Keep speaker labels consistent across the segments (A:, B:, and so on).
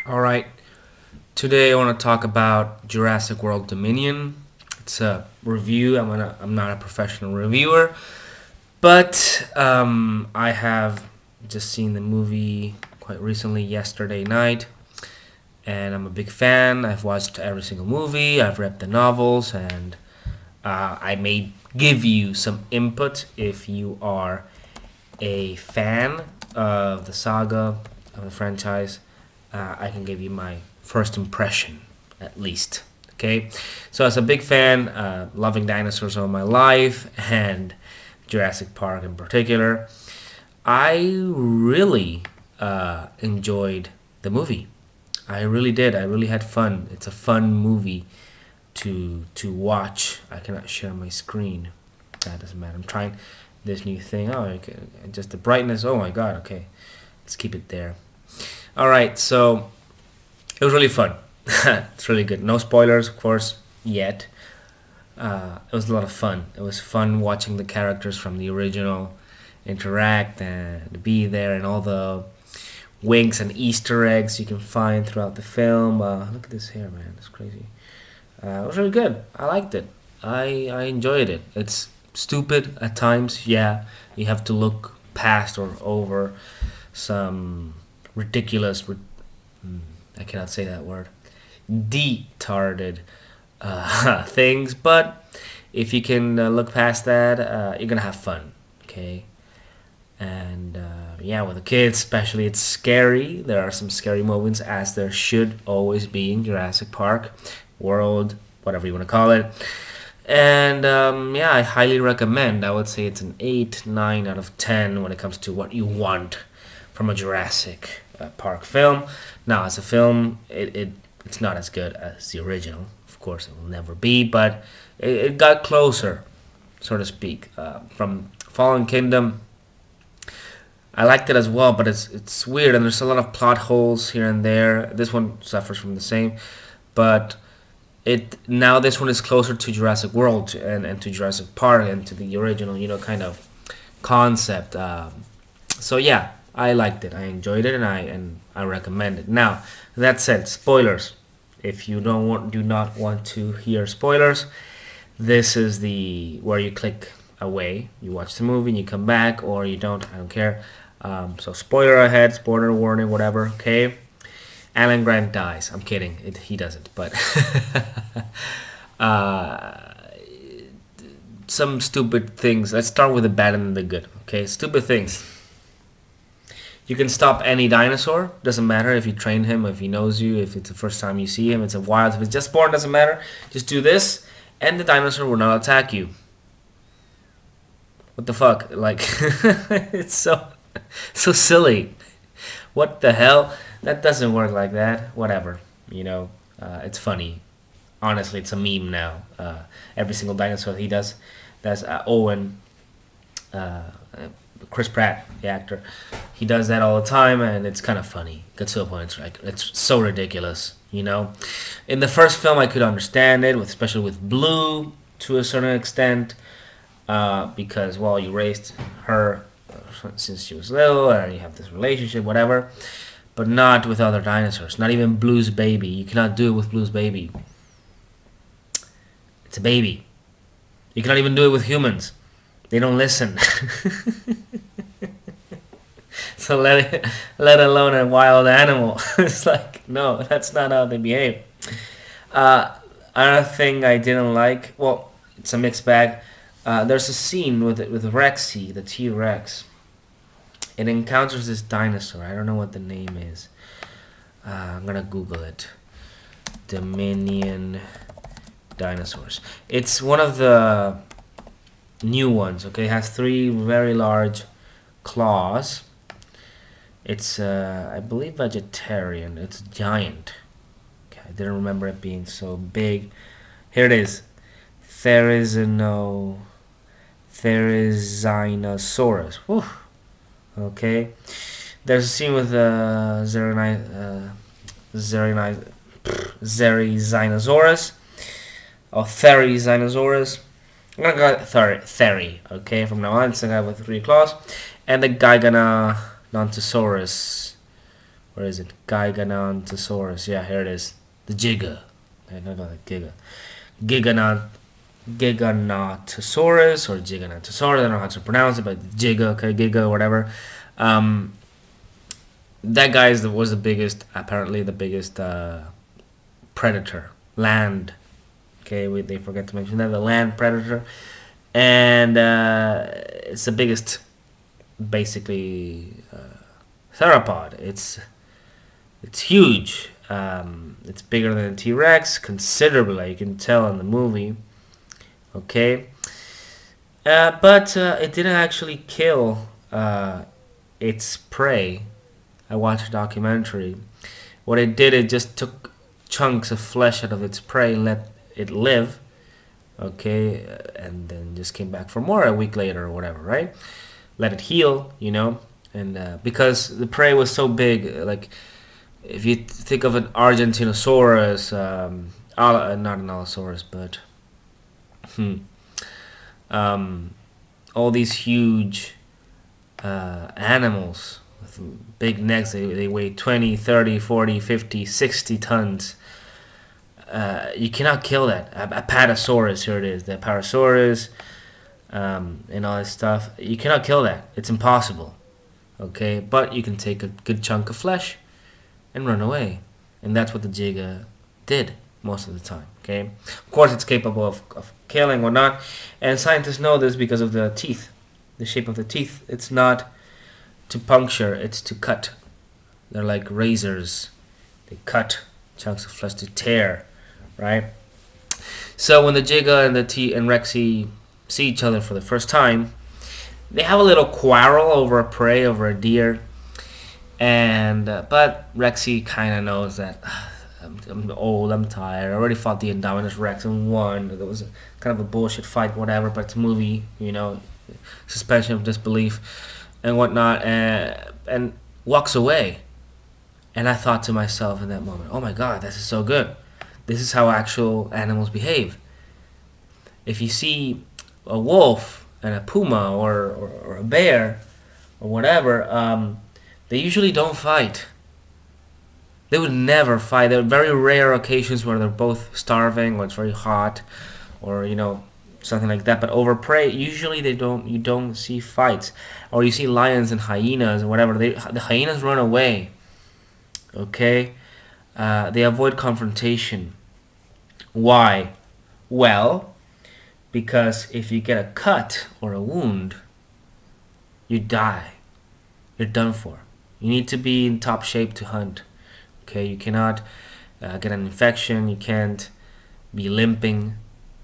A: All right. Today I want to talk about Jurassic World Dominion. It's a review. I'm not a professional reviewer, but I have just seen the movie quite recently, yesterday night, and I'm a big fan. I've watched every single movie. I've read the novels, and I may give you some input if you are a fan of the saga of the franchise. I can give you my first impression, at least. Okay, so as a big fan, loving dinosaurs all my life, and Jurassic Park in particular, I really enjoyed the movie. I really did. I really had fun. It's a fun movie to watch. I cannot share my screen. That doesn't matter. I'm trying this new thing. Oh, okay. Just the brightness. Oh my god. Okay, let's keep it there. All right. So it was really fun. It's really good. No spoilers, of course, yet. It was a lot of fun. It was fun watching the characters from the original interact and be there, and all the winks and Easter eggs you can find throughout the film. Look at this hair, man. It's crazy. It was really good. I liked it. I enjoyed it. It's stupid at times. Yeah, you have to look past or over some ridiculous. I cannot say that word. Detarded things, but if you can look past that, you're gonna have fun. Okay, and yeah, with the kids especially, it's scary. There are some scary moments, as there should always be in Jurassic Park world, whatever you want to call it. And yeah, I highly recommend. I would say it's an 8 9 out of 10 when it comes to what you want from a Jurassic Park film. Now, as a film, it's not as good as the original. Of course, it will never be, but it got closer, so to speak. From Fallen Kingdom, I liked it as well, but it's weird, and there's a lot of plot holes here and there. This one suffers from the same, but it now this one is closer to Jurassic World and to Jurassic Park and to the original, kind of concept. So yeah, I liked it. I enjoyed it, and I recommend it. Now, that said, spoilers. If you do not want to hear spoilers, this is the where you click away. You watch the movie and you come back, or you don't. I don't care. So spoiler ahead, spoiler warning, whatever. Okay. Alan Grant dies. I'm kidding. He doesn't, but uh, some stupid things. Let's start with the bad and the good. Okay, stupid things. You can stop any dinosaur. Doesn't matter if you train him, if he knows you, if it's the first time you see him, it's a wild, if it's just born, doesn't matter. Just do this, and the dinosaur will not attack you. What the fuck? Like, it's so silly. What the hell? That doesn't work like that. Whatever. It's funny. Honestly, it's a meme now. Every single dinosaur he does, that's Owen, uh, Chris Pratt, the actor. He does that all the time, and it's kind of funny. It gets to a point, it's so ridiculous. In the first film, I could understand it, especially with Blue to a certain extent, because you raised her since she was little, and you have this relationship, whatever. But not with other dinosaurs. Not even Blue's baby. You cannot do it with Blue's baby. It's a baby. You cannot even do it with humans. They don't listen. So let alone a wild animal. It's like, no, that's not how they behave. Another thing I didn't like. Well, it's a mixed bag. There's a scene with Rexy, the T-Rex. It encounters this dinosaur. I don't know what the name is. I'm gonna Google it. Dominion dinosaurs. It's one of the new ones. Okay, it has 3 very large claws. It's I believe vegetarian. It's giant. Okay, I didn't remember it being so big. Here it is. Therizinosaurus. Whew. Okay, there's a scene with Therizinosaurus, or Therizinosaurus. I'm gonna go Theri. Okay, from now on, it's a guy with 3 claws, and the Giganodontosaurus Where is it? Giganotosaurus. Yeah, here it is. The Giga. I don't know the Giga. Giganon. Giganotosaurus or Giganotosaurus. I don't know how to pronounce it, but Giga, okay, Giga, whatever. Um, that guy was the biggest, apparently the biggest predator, land. Okay, they forget to mention that, the land predator, and it's the biggest, basically, theropod. It's huge. It's bigger than a T-Rex, considerably. You can tell in the movie. Okay, but it didn't actually kill its prey. I watched a documentary. What it did, it just took chunks of flesh out of its prey and let it live. Okay, and then just came back for more a week later or whatever, right? Let it heal, and because the prey was so big, like if you think of an Argentinosaurus, not an Allosaurus, but all these huge animals with big necks, they weigh 20, 30, 40, 50, 60 tons. You cannot kill that. Apatosaurus, here it is, the Apatosaurus, and all this stuff. You cannot kill that. It's impossible. Okay, but you can take a good chunk of flesh and run away, and that's what the Giga did most of the time. Okay, of course it's capable of killing or not, and scientists know this because of the teeth, the shape of the teeth. It's not to puncture, it's to cut. They're like razors. They cut chunks of flesh to tear, right? So when the Giga and the T and Rexy see each other for the first time, they have a little quarrel over a prey, over a deer, and but Rexy kind of knows that I'm old, I'm tired. I already fought the Indominus Rex and won. It was kind of a bullshit fight, whatever. But it's a movie, suspension of disbelief and whatnot, and walks away. And I thought to myself in that moment, oh my God, this is so good. This is how actual animals behave. If you see a wolf and a puma or a bear or whatever, they usually don't fight. They would never fight. There are very rare occasions where they're both starving or it's very hot or, something like that. But over prey, usually you don't see fights. Or you see lions and hyenas or whatever. The hyenas run away. Okay? They avoid confrontation. Why? Well, because if you get a cut or a wound, you die. You're done for. You need to be in top shape to hunt. Okay, you cannot get an infection. You can't be limping.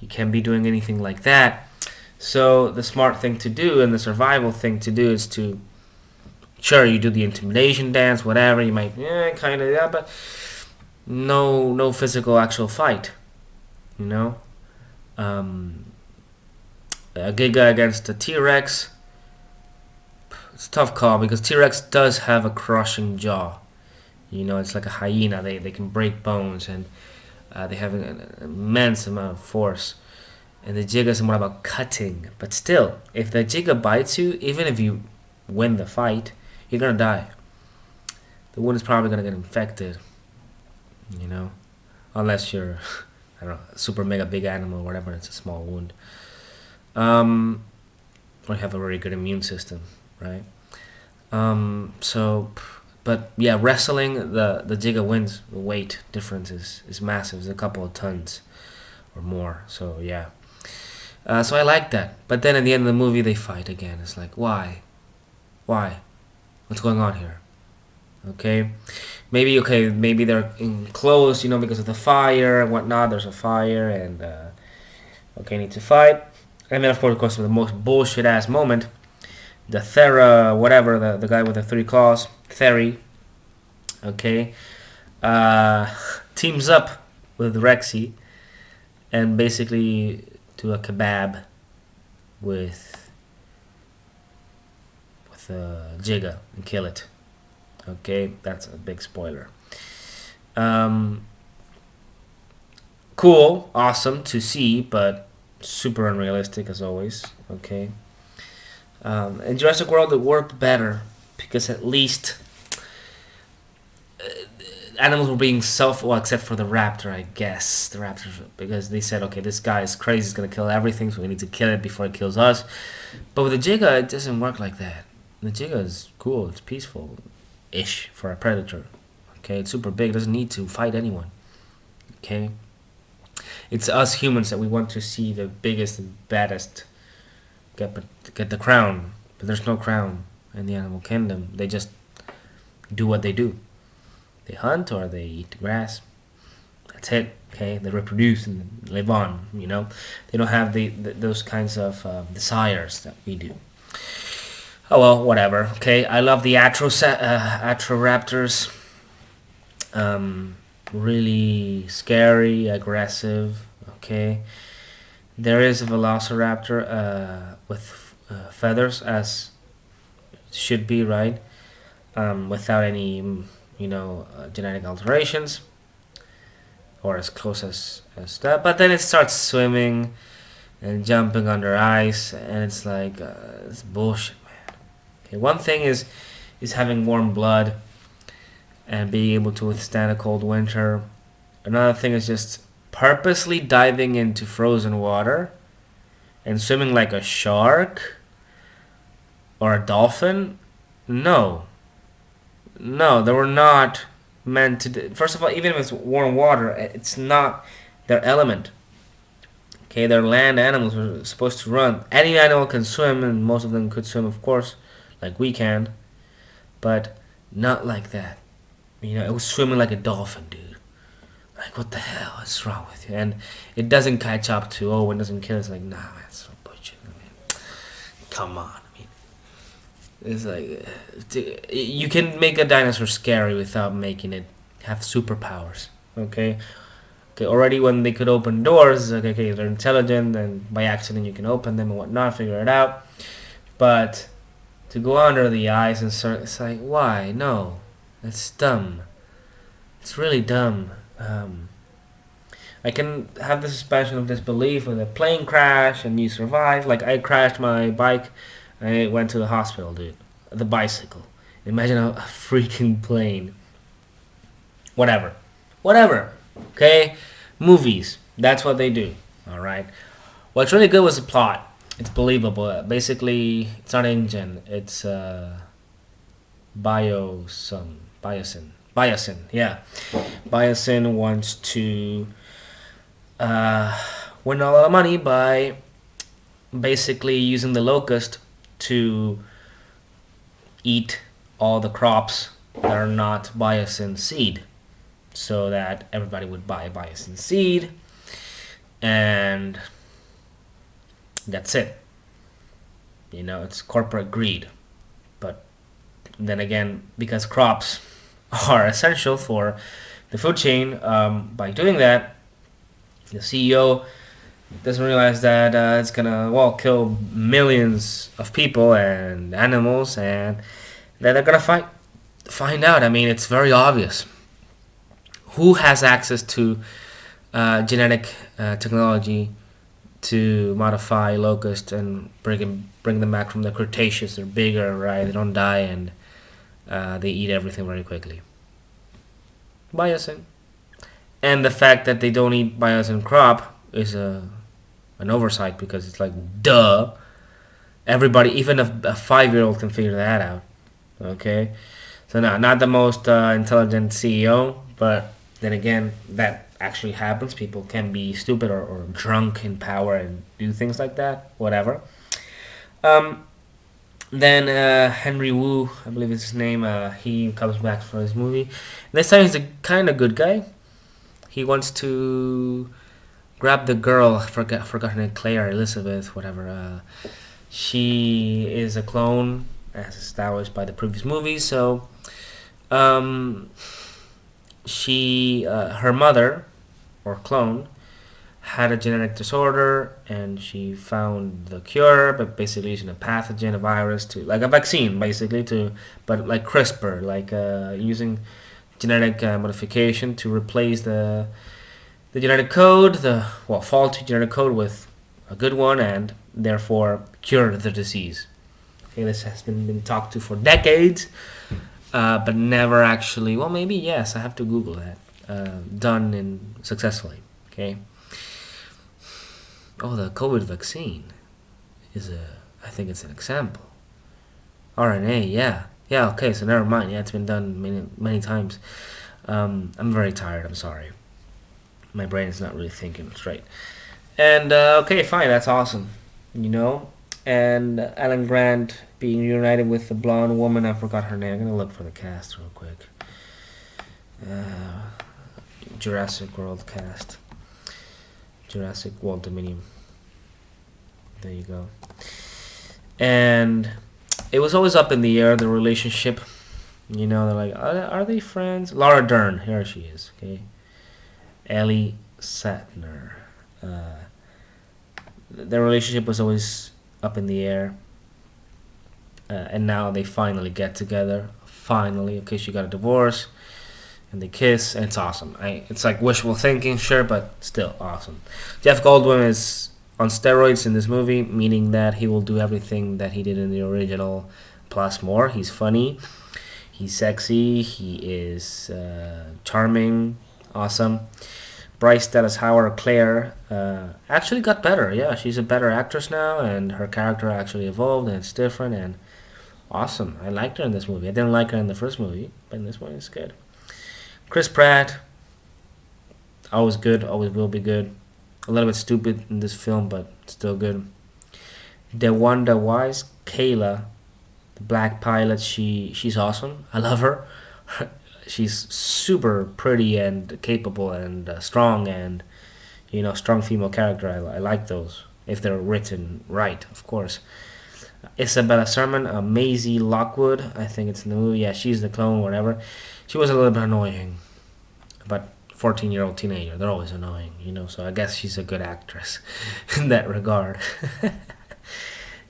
A: You can't be doing anything like that. So the smart thing to do and the survival thing to do is to, sure, you do the intimidation dance, whatever. You might, kind of, yeah, but no physical actual fight. A Giga against a T-Rex. It's a tough call because T-Rex does have a crushing jaw. It's like a hyena. They can break bones and they have an immense amount of force. And the Giga is more about cutting. But still, if the Giga bites you, even if you win the fight, you're going to die. The wound is probably going to get infected. Unless you're, I don't know, a super mega big animal or whatever, it's a small wound. Or you have a very good immune system, right? But yeah, wrestling, the Giga wins. The weight difference is massive. It's a couple of tons or more. So yeah. So I like that. But then at the end of the movie, they fight again. It's like, why? What's going on here? Okay. Maybe they're enclosed, because of the fire and whatnot. There's a fire and, need to fight. And then, of course, the most bullshit-ass moment, the Thera, whatever, the guy with the 3 claws, Theri, okay, teams up with Rexy and basically do a kebab with Giga and kill it. Okay, that's a big spoiler. Cool, awesome to see, but super unrealistic as always. Okay. In Jurassic World, it worked better because at least animals were being well, except for the raptor, I guess. The raptors, because they said, okay, this guy is crazy, he's gonna kill everything, so we need to kill it before it kills us. But with the Giga, it doesn't work like that. The Giga is cool, it's peaceful-ish for a predator. Okay, it's super big, it doesn't need to fight anyone. Okay? It's us humans that we want to see the biggest and baddest get the crown. But there's no crown in the animal kingdom. They just do what they do. They hunt or they eat the grass. That's it. Okay, they reproduce and live on. You know, they don't have those kinds of desires that we do. Oh well, whatever. Okay, I love the Atroraptors. Really scary, aggressive. Okay, there is a Velociraptor with feathers, as should be, right? Without any, genetic alterations, or as close as that. But then it starts swimming and jumping under ice, and it's like it's bullshit, man. Okay, one thing is having warm blood and being able to withstand a cold winter. Another thing is just purposely diving into frozen water and swimming like a shark or a dolphin. No, they were not meant to do. First of all, even if it's warm water, it's not their element. Okay, they're land animals. We're supposed to run. Any animal can swim, and most of them could swim, of course, like we can, but not like that. It was swimming like a dolphin, dude. Like, what the hell is wrong with you? And it doesn't catch up to, it doesn't kill. It's like, nah, man, it's so bullshit. Come on. It's like, you can make a dinosaur scary without making it have superpowers. Okay. Already when they could open doors, okay, they're intelligent, and by accident you can open them and whatnot, figure it out. But to go under the ice and start, it's like, why? No. It's dumb. It's really dumb. I can have the suspension of disbelief with a plane crash and you survive. Like, I crashed my bike and I went to the hospital, dude. The bicycle. Imagine a freaking plane. Whatever. Okay? Movies. That's what they do. Alright? What's really good was the plot. It's believable. Basically, it's not engine. It's Biosyn, yeah. Biosyn wants to win a lot of money by basically using the locust to eat all the crops that are not Biosyn seed, so that everybody would buy Biosyn seed, and that's it. It's corporate greed. But then again, because crops are essential for the food chain, by doing that, the CEO doesn't realize that it's gonna kill millions of people and animals, and that they're gonna find out. I mean, it's very obvious. Who has access to genetic technology to modify locusts and bring them back from the Cretaceous? They're bigger, right? They don't die, and they eat everything very quickly. Biosyn. And the fact that they don't eat Biosyn crop is an oversight, because it's like, duh. Everybody, even a 5-year-old, can figure that out. Okay? So, no, not the most intelligent CEO, but then again, that actually happens. People can be stupid or drunk in power and do things like that. Whatever. Then Henry Wu, I believe is his name, he comes back for his movie. This time he's a kind of good guy. He wants to grab the girl, forgot her name, Claire, Elizabeth, whatever. She is a clone, as established by the previous movie. So, her mother, or clone, had a genetic disorder, and she found the cure, but basically using a pathogen, a virus, to like a vaccine, basically, but like CRISPR, like using genetic modification to replace the genetic code, faulty genetic code, with a good one, and therefore cure the disease. Okay, this has been talked to for decades. but never actually. Well, maybe yes. I have to Google that. Done in successfully. Okay. Oh, the COVID vaccine is a. I think it's an example. RNA, yeah, yeah. Okay, so never mind. Yeah, it's been done many times. I'm very tired. I'm sorry. My brain is not really thinking straight. And okay, fine. That's awesome. You know. And Alan Grant being reunited with the blonde woman. I forgot her name. I'm gonna look for the cast real quick. Uh, Jurassic World cast. Jurassic World Dominion. There you go. And it was always up in the air, the relationship. You know, they're like, are they friends? Laura Dern, here she is. Okay, Ellie Sattner. Their relationship was always up in the air, and now they finally get together. Finally, okay, she got a divorce, and they kiss, and it's awesome. It's like wishful thinking, sure, but still awesome. Jeff Goldblum is on steroids in this movie, meaning that he will do everything that he did in the original, plus more. He's funny, he's sexy, he is charming, awesome. Bryce Dallas Howard, Claire, actually got better. Yeah, she's a better actress now, and her character actually evolved, and it's different, and awesome. I liked her in this movie. I didn't like her in the first movie, but in this one, it's good. Chris Pratt, always good, always will be good. A little bit stupid in this film, but still good. DeWanda Wise, Kayla, the black pilot, she's awesome. I love her. She's super pretty and capable and strong, and strong female character. I like those if they're written right, of course. Isabella Sermon, Maisie Lockwood, I think it's in the movie. Yeah, she's the clone, whatever. She was a little bit annoying, but 14-year-old teenager, they're always annoying, so I guess she's a good actress in that regard.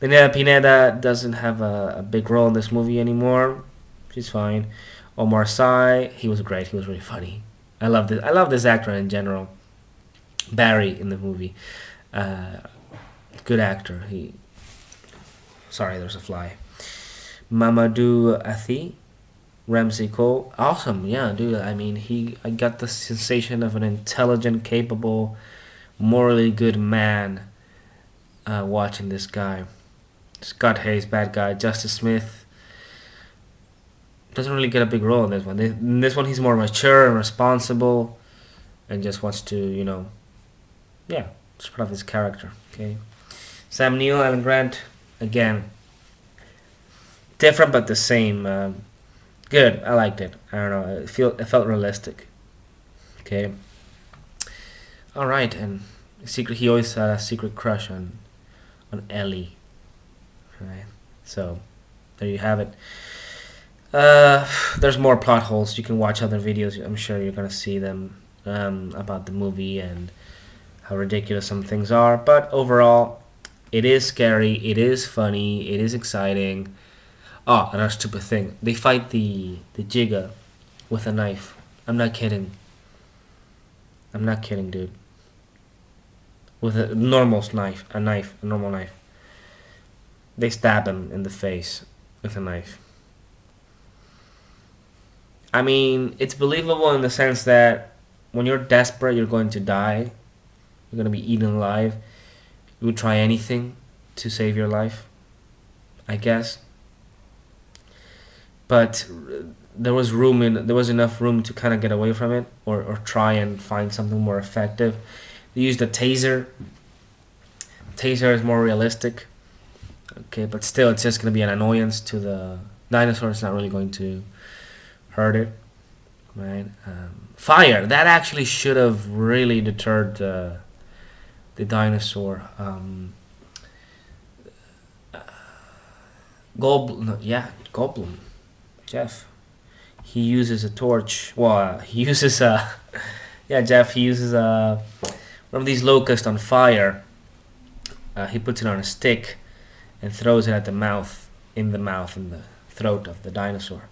A: Daniela Pineda doesn't have a big role in this movie anymore. She's fine. Omar Sy, he was great. He was really funny. I love this actor in general. Barry in the movie, good actor. Sorry, there's a fly. Mamadou Athi, Ramsey Cole, awesome. Yeah, dude. I mean, I got the sensation of an intelligent, capable, morally good man watching this guy. Scott Hayes, bad guy. Justice Smith doesn't really get a big role in this one. In this one, he's more mature and responsible, and just wants to, just put off his character. Okay. Sam Neill, Alan Grant, again, different but the same. Good. I liked it. I don't know. It felt realistic. Okay. All right, and he always had a secret crush on Ellie. Right. So there you have it. There's more plot holes. You can watch other videos. I'm sure you're gonna see them about the movie and how ridiculous some things are. But overall, it is scary. It is funny. It is exciting. Oh, another stupid thing. They fight the Giga with a knife. I'm not kidding. I'm not kidding, dude. With a normal knife, a normal knife. They stab him in the face with a knife. I mean, it's believable in the sense that when you're desperate, you're going to die. You're going to be eaten alive. You would try anything to save your life, I guess. But there was enough room to kind of get away from it, or try and find something more effective. They used a taser. Taser is more realistic. Okay, but still, it's just going to be an annoyance to the dinosaur. It's not really going to hurt it, right? Fire, that actually should have really deterred the dinosaur. Goldblum, Jeff. He uses a torch. Well, he uses Jeff. He uses one of these locusts on fire. He puts it on a stick and throws it at in the throat of the dinosaur.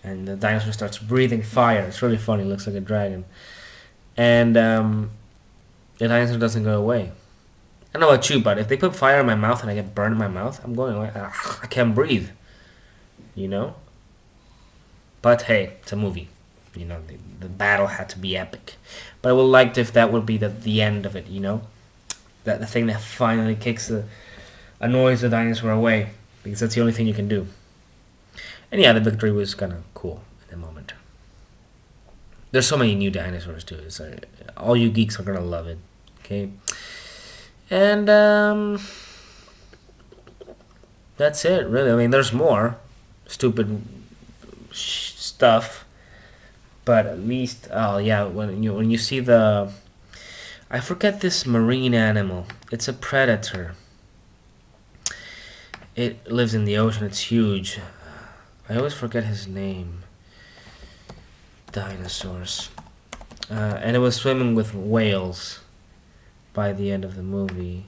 A: And the dinosaur starts breathing fire. It's really funny. It looks like a dragon. And the dinosaur doesn't go away. I don't know about you, but if they put fire in my mouth and I get burned in my mouth, I'm going away. I can't breathe. But hey, it's a movie. You know, the battle had to be epic. But I would like if that would be the end of it. You know, that the thing that finally annoys the dinosaur away, because that's the only thing you can do. And yeah, the victory was kind of cool in the moment. There's so many new dinosaurs too. It's all you geeks are gonna love it. Okay, and that's it. Really, I mean, there's more stupid stuff, but at least, oh yeah, when you see I forget this marine animal. It's a predator. It lives in the ocean. It's huge. I always forget his name. Dinosaurs. And it was swimming with whales by the end of the movie.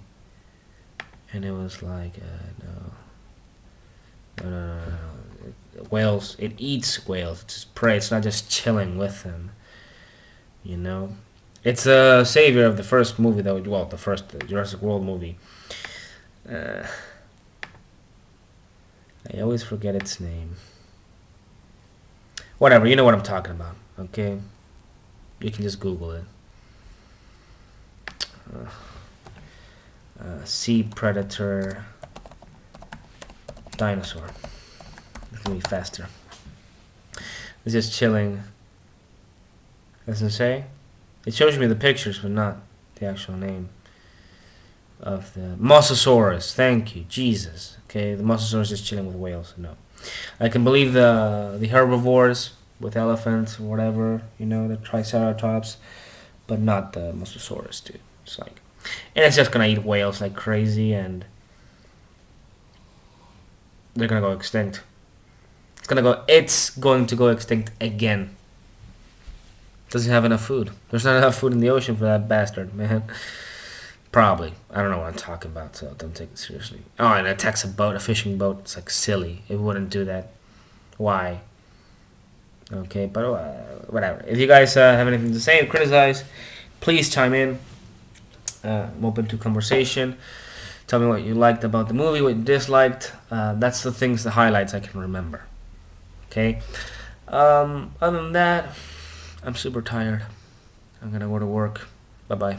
A: And it was like, no. Whales, it eats whales. It's just prey. It's not just chilling with them. You know? It's a savior of the first movie, though. Well, the first Jurassic World movie. I always forget its name. Whatever, you know what I'm talking about, okay? You can just Google it. Sea predator dinosaur. It's gonna be faster. It's just chilling. Doesn't say? It shows me the pictures, but not the actual name of the Mosasaurus. Thank you, Jesus. Okay, the Mosasaurus is chilling with whales. No, I can believe the herbivores with elephants or whatever, you know, the Triceratops, but not the Mosasaurus, dude. It's like, and it's just gonna eat whales like crazy, and they're gonna go extinct. It's going to go extinct again. Doesn't have enough food. There's not enough food in the ocean for that bastard, man. Probably. I don't know what I'm talking about, so don't take it seriously. Oh, and it attacks a fishing boat. It's like silly. It wouldn't do that. Why? Okay, but whatever. If you guys have anything to say or criticize, please chime in. I'm open to conversation. Tell me what you liked about the movie, what you disliked. That's the things, the highlights I can remember. Okay? Other than that, I'm super tired. I'm gonna go to work. Bye-bye.